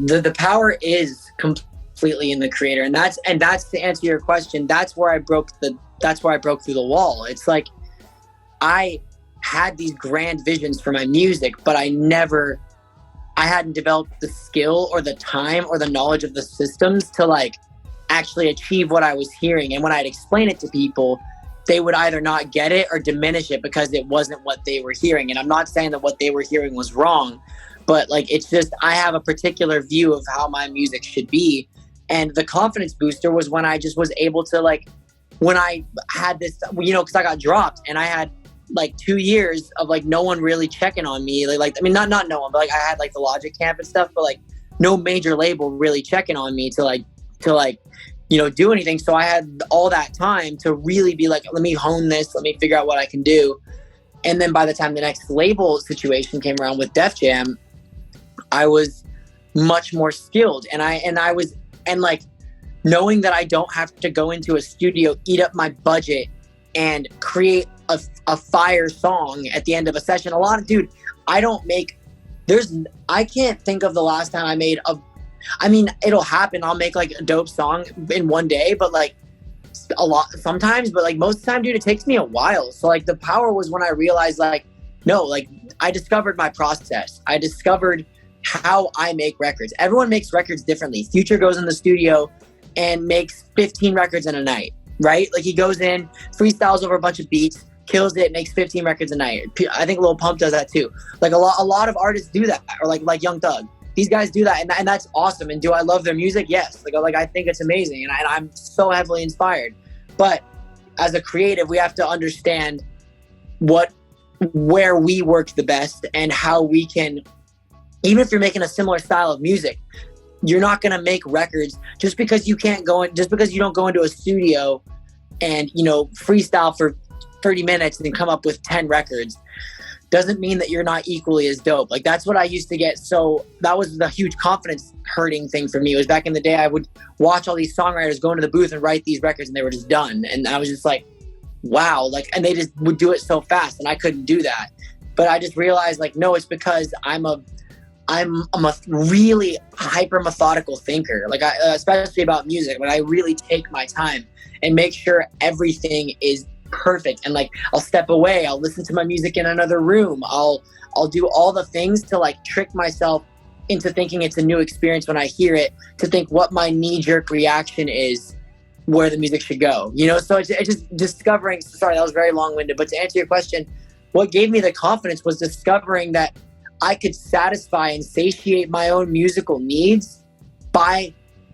The power is completely in the creator, and that's to answer your question. That's where I broke through the wall. It's like I had these grand visions for my music, but I hadn't developed the skill or the time or the knowledge of the systems to like actually achieve what I was hearing. And when I'd explain it to people, they would either not get it or diminish it because it wasn't what they were hearing. And I'm not saying that what they were hearing was wrong, but like, it's just, I have a particular view of how my music should be. And the confidence booster was when I just was able to like, when I had this, you know, cause I got dropped and I had like 2 years of like no one really checking on me. Like I mean, not no one, but like I had like the Logic camp and stuff, but like no major label really checking on me to like, you know, do anything. So I had all that time to really be like, let me hone this, let me figure out what I can do. And then by the time the next label situation came around with Def Jam, I was much more skilled. And like knowing that I don't have to go into a studio, eat up my budget and create a fire song at the end of a session. I can't think of the last time I made I mean, it'll happen. I'll make like a dope song in one day, but like a lot sometimes, but like most of the time, dude, it takes me a while. So like the power was when I realized like, no, like I discovered my process. I discovered how I make records. Everyone makes records differently. Future goes in the studio and makes 15 records in a night, right? Like he goes in, freestyles over a bunch of beats, kills it, makes 15 records a night. I think Lil Pump does that too. Like a lot of artists do that, or like Young Thug. These guys do that, and that's awesome. And do I love their music? Yes. Like I think it's amazing, and I'm so heavily inspired. But as a creative, we have to understand where we work the best and how we can. Even if you're making a similar style of music, you're not gonna make records just because you don't go into a studio and, you know, freestyle for 30 minutes and come up with 10 records. Doesn't mean that you're not equally as dope. Like that's what I used to get. So that was the huge confidence hurting thing for me. It was back in the day, I would watch all these songwriters go into the booth and write these records and they were just done. And I was just like, wow. Like, and they just would do it so fast and I couldn't do that. But I just realized like, no, it's because I'm a really hyper methodical thinker. Like especially about music, but I really take my time and make sure everything is perfect. And like I'll step away, I'll listen to my music in another room, I'll do all the things to like trick myself into thinking it's a new experience when I hear it, to think what my knee-jerk reaction is, where the music should go, you know. So it's just discovering, sorry that was very long-winded, but to answer your question, what gave me the confidence was discovering that I could satisfy and satiate my own musical needs by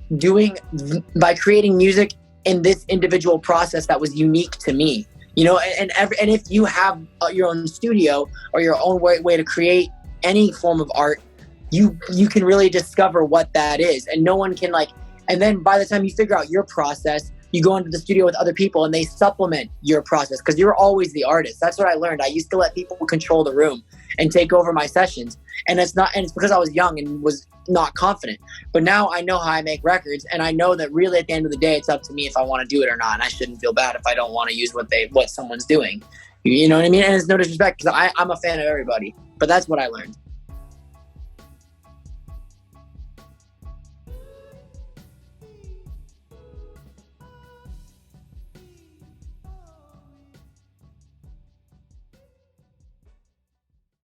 creating music in this individual process that was unique to me, you know. And if you have your own studio or your own way to create any form of art, you can really discover what that is, and no one can like. And then by the time you figure out your process, you go into the studio with other people and they supplement your process because you're always the artist. That's what I learned. I used to let people control the room and take over my sessions, and it's because I was young and was not confident. But now I know how I make records, and I know that really at the end of the day, it's up to me if I want to do it or not. And I shouldn't feel bad if I don't want to use what someone's doing. You know what I mean? And it's no disrespect because I'm a fan of everybody, but that's what I learned.